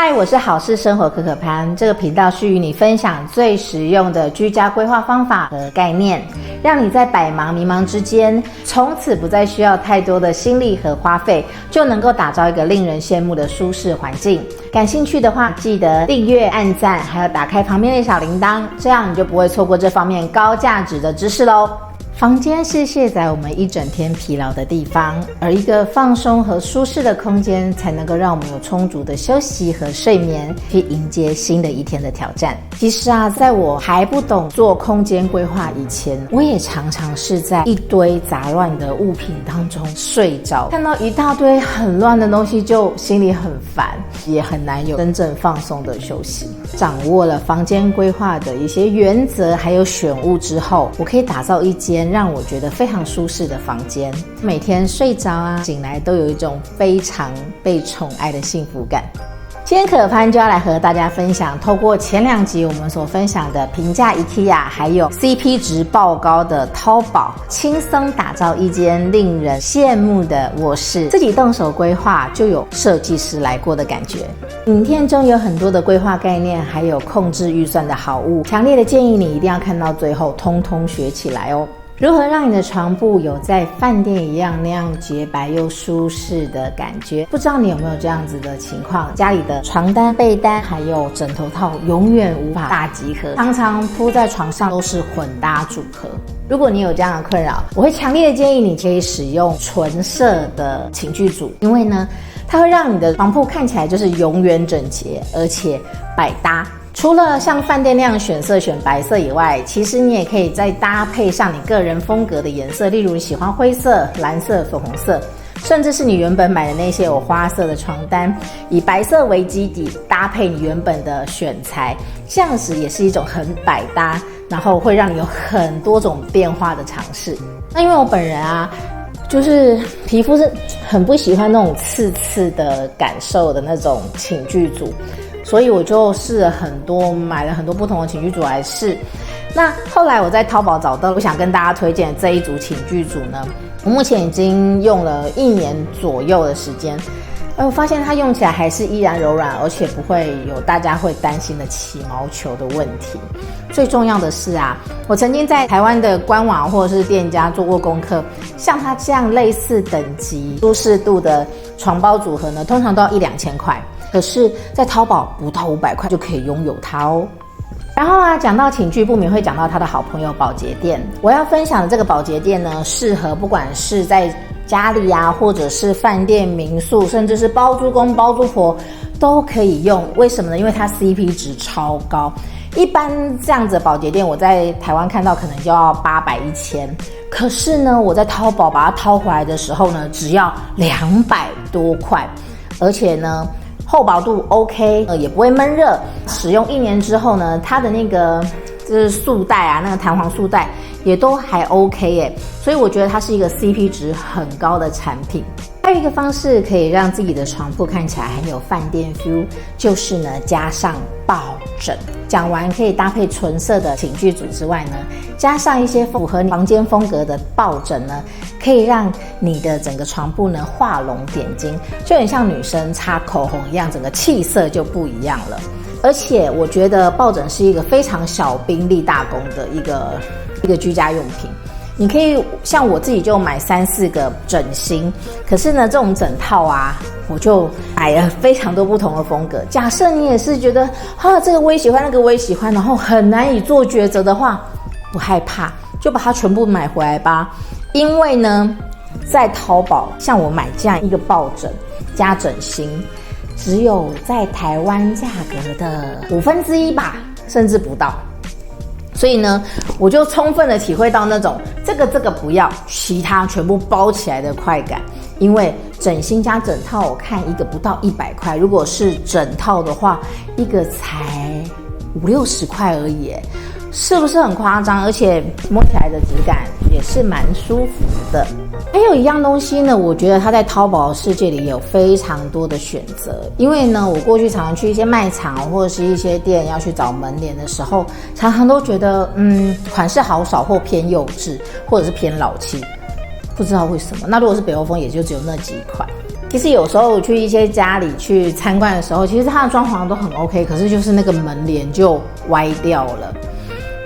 嗨，我是好事生活可可潘，这个频道是与你分享最实用的居家规划方法和概念，让你在百忙迷茫之间，从此不再需要太多的心力和花费，就能够打造一个令人羡慕的舒适环境。感兴趣的话，记得订阅、按赞，还有打开旁边的小铃铛，这样你就不会错过这方面高价值的知识咯。房间是卸载我们一整天疲劳的地方，而一个放松和舒适的空间才能够让我们有充足的休息和睡眠，去迎接新的一天的挑战。其实啊，在我还不懂做空间规划以前，我也常常是在一堆杂乱的物品当中睡着，看到一大堆很乱的东西就心里很烦，也很难有真正放松的休息。掌握了房间规划的一些原则还有选物之后，我可以打造一间让我觉得非常舒适的房间，每天睡着啊醒来都有一种非常被宠爱的幸福感。今天可潘就要来和大家分享，透过前2集我们所分享的平价 IKEA 还有 CP 值爆高的淘宝，轻松打造一间令人羡慕的卧室，自己动手规划就有设计师来过的感觉。影片中有很多的规划概念还有控制预算的好物，强烈的建议你一定要看到最后，通通学起来哦。如何让你的床铺有在饭店一样那样洁白又舒适的感觉？不知道你有没有这样子的情况，家里的床单、被单还有枕头套永远无法大集合，常常铺在床上都是混搭组合。如果你有这样的困扰，我会强烈的建议你可以使用纯色的寝具组，因为呢它会让你的床铺看起来就是永远整洁而且百搭。除了像饭店那样选色选白色以外，其实你也可以再搭配上你个人风格的颜色，例如你喜欢灰色、蓝色、粉红色，甚至是你原本买的那些有花色的床单，以白色为基底搭配你原本的选材，这样子也是一种很百搭，然后会让你有很多种变化的尝试。那因为我本人啊就是皮肤是很不喜欢那种刺刺的感受的那种寝具组，所以我就试了很多，买了很多不同的寝具组来试。那后来我在淘宝找到我想跟大家推荐的这一组寝具组呢，我目前已经用了1年左右的时间，我发现它用起来还是依然柔软，而且不会有大家会担心的起毛球的问题。最重要的是啊，我曾经在台湾的官网或者是店家做过功课，像它这样类似等级舒适度的床包组合呢，通常都要1-2千块，可是在淘宝不到500块就可以拥有它哦。然后啊，讲到寝具不免会讲到他的好朋友保洁店。我要分享的这个保洁店呢，适合不管是在家里啊，或者是饭店、民宿，甚至是包租公、包租婆都可以用。为什么呢？因为它 CP 值超高。一般这样子的保洁店，我在台湾看到可能就要800、1000，可是呢，我在淘宝把它掏回来的时候呢，只要200多块，而且呢厚薄度 OK， 也不会闷热。使用1年之后呢，它的那个就是束带啊，那个弹簧束带也都还 OK 耶，所以我觉得它是一个 CP 值很高的产品。还有一个方式可以让自己的床铺看起来很有饭店 feel， 就是呢加上抱枕。讲完可以搭配纯色的寝具组之外呢，加上一些符合房间风格的抱枕呢，可以让你的整个床铺呢画龙点睛，就很像女生擦口红一样，整个气色就不一样了。而且我觉得抱枕是一个非常小兵立大功的一个居家用品。你可以像我自己就买3-4个枕芯，可是呢这种枕套啊，我就买了非常多不同的风格。假设你也是觉得这个我也喜欢，那个我也喜欢，然后很难以做抉择的话，不害怕，就把它全部买回来吧。因为呢在淘宝像我买这样一个抱枕加枕芯，只有在台湾价格的1/5吧，甚至不到。所以呢，我就充分的体会到那种这个不要，其他全部包起来的快感。因为枕芯加枕套，我看一个不到100块，如果是枕套的话，一个才50-60块而已，是不是很夸张？而且摸起来的质感也是蛮舒服的。还有一样东西呢，我觉得它在淘宝世界里有非常多的选择。因为呢，我过去常常去一些卖场或者是一些店要去找门帘的时候，常常都觉得款式好少，或偏幼稚，或者是偏老气，不知道为什么。那如果是北欧风，也就只有那几款。其实有时候去一些家里去参观的时候，其实它的装潢都很 OK， 可是就是那个门帘就歪掉了。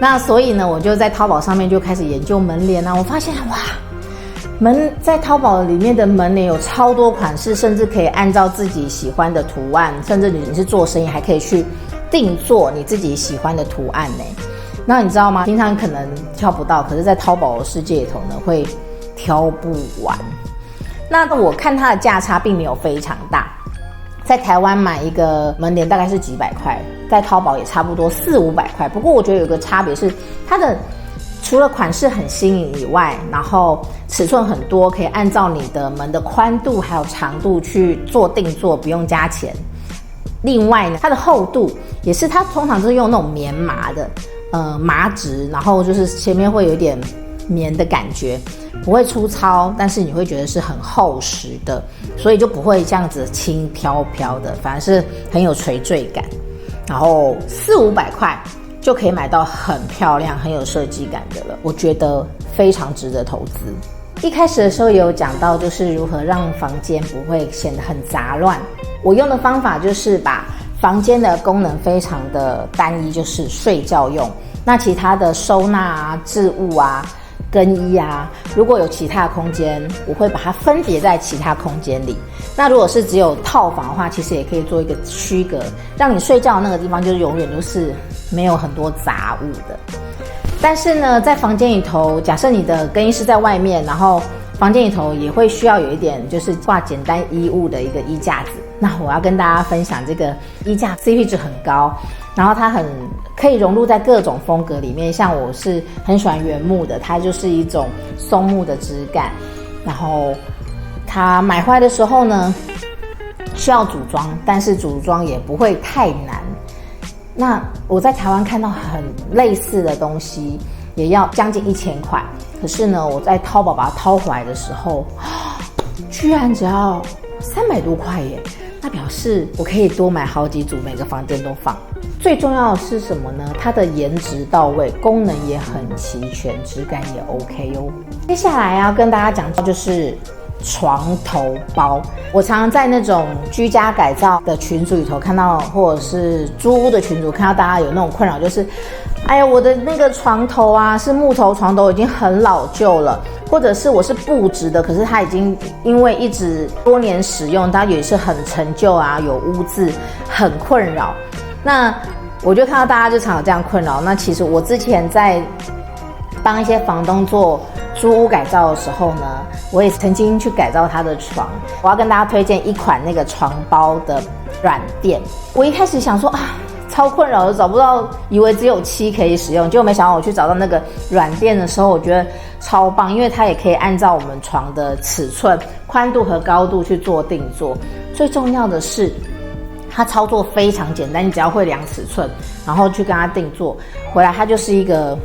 那所以呢，我就在淘宝上面就开始研究门帘啊，我发现哇，在淘宝里面的门帘有超多款式，甚至可以按照自己喜欢的图案，甚至你是做生意还可以去定做你自己喜欢的图案呢。那你知道吗？平常可能挑不到，可是在淘宝的世界里头呢，会挑不完。那我看它的价差并没有非常大，在台湾买一个门帘大概是几百块，在淘宝也差不多400-500块。不过我觉得有个差别是，它的除了款式很新颖以外，然后尺寸很多，可以按照你的门的宽度还有长度去做定做，不用加钱。另外呢，它的厚度也是，它通常是用那种棉麻的麻质，然后就是前面会有一点棉的感觉，不会粗糙，但是你会觉得是很厚实的，所以就不会这样子轻飘飘的，反而是很有垂坠感。然后400-500块就可以买到很漂亮很有设计感的了，我觉得非常值得投资。一开始的时候也有讲到，就是如何让房间不会显得很杂乱。我用的方法就是把房间的功能非常的单一，就是睡觉用。那其他的收纳啊、置物啊、更衣啊，如果有其他的空间，我会把它分别在其他空间里。那如果是只有套房的话，其实也可以做一个区隔，让你睡觉的那个地方就是永远都是没有很多杂物的。但是呢，在房间里头，假设你的更衣室在外面，然后房间里头也会需要有一点就是挂简单衣物的一个衣架子。那我要跟大家分享这个衣架 CP 值很高，然后它很可以融入在各种风格里面。像我是很喜欢原木的，它就是一种松木的质感，然后它买回来的时候呢需要组装，但是组装也不会太难。那我在台湾看到很类似的东西也要将近1000块，可是呢我在淘宝把它掏回来的时候居然只要300多块耶，那表示我可以多买好几组，每个房间都放。最重要的是什么呢？它的颜值到位，功能也很齐全，质感也 OK 哦。接下来要跟大家讲到就是床头包。我常常在那种居家改造的群组里头看到，或者是租屋的群组看到大家有那种困扰，就是哎呀，我的那个床头啊是木头床头，已经很老旧了，或者是我是布质的，可是它已经因为一直多年使用，它也是很陈旧啊，有污渍，很困扰。那我就看到大家就常有这样困扰。那其实我之前在帮一些房东做租屋改造的时候呢，我也曾经去改造他的床。我要跟大家推荐一款那个床包的软垫。我一开始想说啊，超困扰的，找不到，以为只有漆可以使用，结果没想到我去找到那个软垫的时候，我觉得超棒，因为它也可以按照我们床的尺寸、宽度和高度去做定做。最重要的是它操作非常简单，你只要会量尺寸，然后去跟它定做回来，它就是一个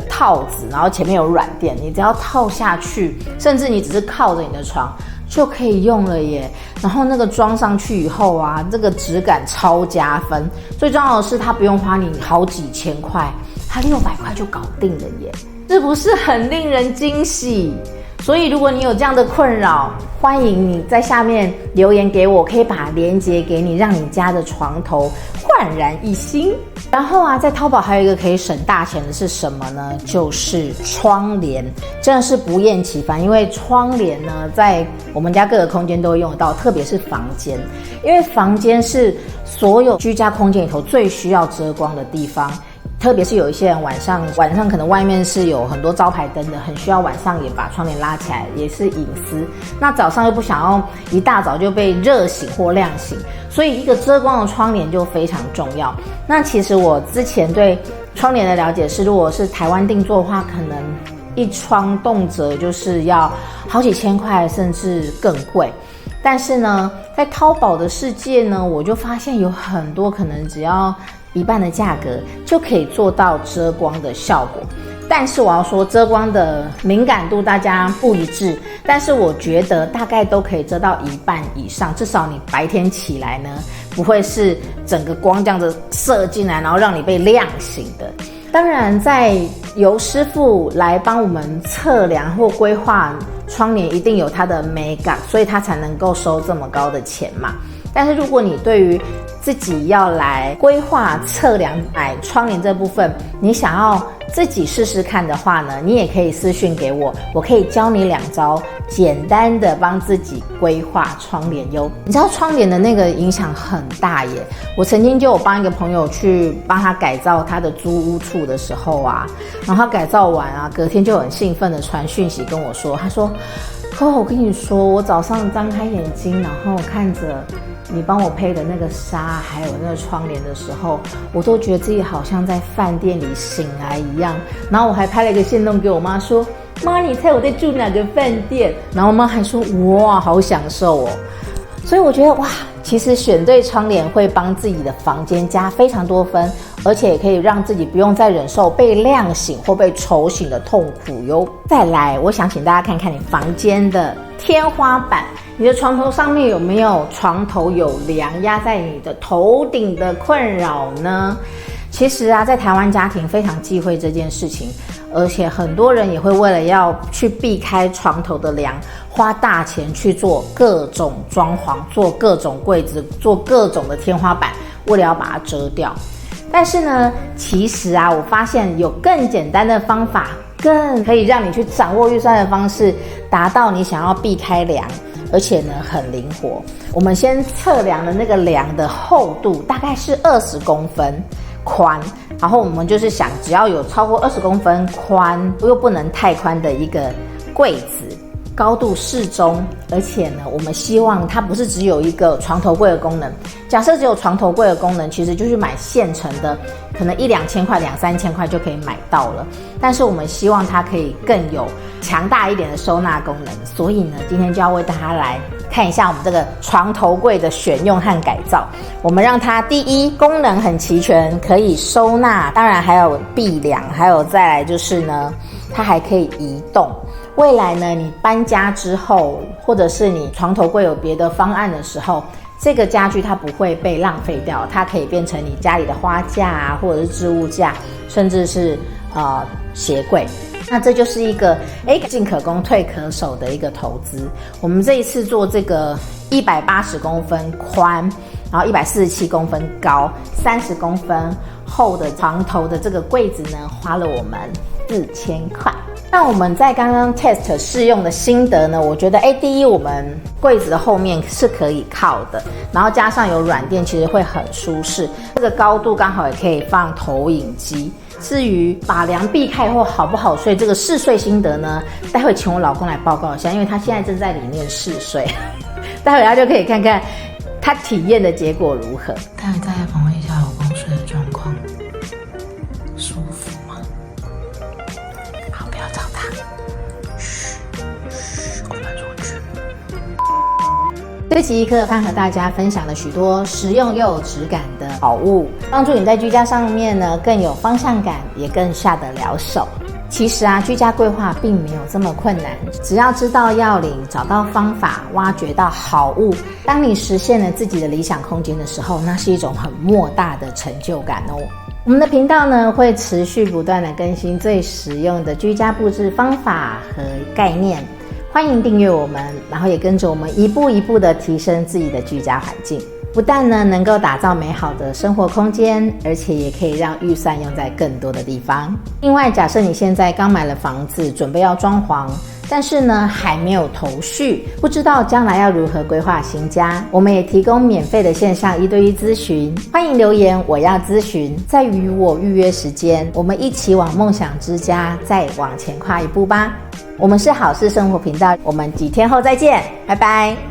套子，然后前面有软垫，你只要套下去，甚至你只是靠着你的床就可以用了耶。然后那个装上去以后啊，这个质感超加分。最重要的是它不用花你好几千块，它600块就搞定了耶，是不是很令人惊喜？所以如果你有这样的困扰，欢迎你在下面留言给我，可以把链接给你，让你家的床头焕然一新。然后啊，在淘宝还有一个可以省大钱的是什么呢？就是窗帘，真的是不厌其烦。因为窗帘呢，在我们家各个空间都会用得到，特别是房间，因为房间是所有居家空间里头最需要遮光的地方。特别是有一些人晚上可能外面是有很多招牌灯的，很需要晚上也把窗帘拉起来，也是隐私。那早上又不想要一大早就被热醒或亮醒，所以一个遮光的窗帘就非常重要。那其实我之前对窗帘的了解是，如果是台湾定做的话，可能一窗动辄就是要好几千块，甚至更贵。但是呢，在淘宝的世界呢，我就发现有很多可能只要一半的价格就可以做到遮光的效果。但是我要说，遮光的敏感度大家不一致，但是我觉得大概都可以遮到一半以上，至少你白天起来呢，不会是整个光这样子射进来，然后让你被亮醒的。当然，在由师傅来帮我们测量或规划窗帘一定有它的美感，所以它才能够收这么高的钱嘛。但是如果你对于自己要来规划测量买窗帘这部分，你想要自己试试看的话呢，你也可以私讯给我，我可以教你2招简单的帮自己规划窗帘哟。你知道窗帘的那个影响很大耶，我曾经就有帮一个朋友去帮他改造他的租屋处的时候啊，然后他改造完啊，隔天就很兴奋的传讯息跟我说，他说我跟你说，我早上张开眼睛，然后看着你帮我配的那个纱还有那个窗帘的时候，我都觉得自己好像在饭店里醒来一样。然后我还拍了一个限动给我妈说，妈你猜我在住哪个饭店？然后我妈还说哇好享受哦。所以我觉得哇，其实选对窗帘会帮自己的房间加非常多分，而且也可以让自己不用再忍受被亮醒或被丑醒的痛苦哟。再来，我想请大家看看你房间的天花板，你的床头上面有没有床头有梁压在你的头顶的困扰呢？其实啊，在台湾家庭非常忌讳这件事情，而且很多人也会为了要去避开床头的梁，花大钱去做各种装潢，做各种柜子，做各种的天花板，为了要把它遮掉。但是呢，其实啊，我发现有更简单的方法，更可以让你去掌握预算的方式，达到你想要避开梁，而且呢很灵活。我们先测量的那个梁的厚度大概是20公分宽，然后我们就是想只要有超过20公分宽又不能太宽的一个柜子，高度适中，而且呢我们希望它不是只有一个床头柜的功能。假设只有床头柜的功能，其实就是买现成的，可能1-2千块2-3千块就可以买到了，但是我们希望它可以更有强大一点的收纳功能。所以呢今天就要为大家来看一下我们这个床头柜的选用和改造。我们让它第一功能很齐全，可以收纳，当然还有避梁，还有再来就是呢它还可以移动。未来呢你搬家之后，或者是你床头柜有别的方案的时候，这个家具它不会被浪费掉，它可以变成你家里的花架啊，或者是置物架，甚至是鞋柜。那这就是一个进可攻退可守的一个投资。我们这一次做这个180公分宽，然后147公分高，30公分厚的床头的这个柜子呢，花了我们4000块。那我们在刚刚 test 试用的心得呢，我觉得第一，我们柜子的后面是可以靠的，然后加上有软垫，其实会很舒适。这个高度刚好也可以放投影机。至于把梁避开后好不好睡，这个试睡心得呢，待会请我老公来报告一下，因为他现在正在里面试睡，待会他就可以看看他体验的结果如何。待会再来访问一下老公睡的状况，舒服吗？好，不要找他。嘘，快搬出去。这期课潘和大家分享了许多实用又有质感的好物，帮助你在居家上面呢更有方向感，也更下得了手。其实啊，居家规划并没有这么困难，只要知道要领，找到方法，挖掘到好物，当你实现了自己的理想空间的时候，那是一种很莫大的成就感哦。我们的频道呢会持续不断的更新最实用的居家布置方法和概念，欢迎订阅我们，然后也跟着我们一步一步的提升自己的居家环境。不但呢能够打造美好的生活空间，而且也可以让预算用在更多的地方。另外，假设你现在刚买了房子，准备要装潢，但是呢还没有头绪，不知道将来要如何规划新家，我们也提供免费的线上1对1咨询，欢迎留言我要咨询，再与我预约时间，我们一起往梦想之家再往前跨一步吧。我们是好事生活频道，我们几天后再见，拜拜。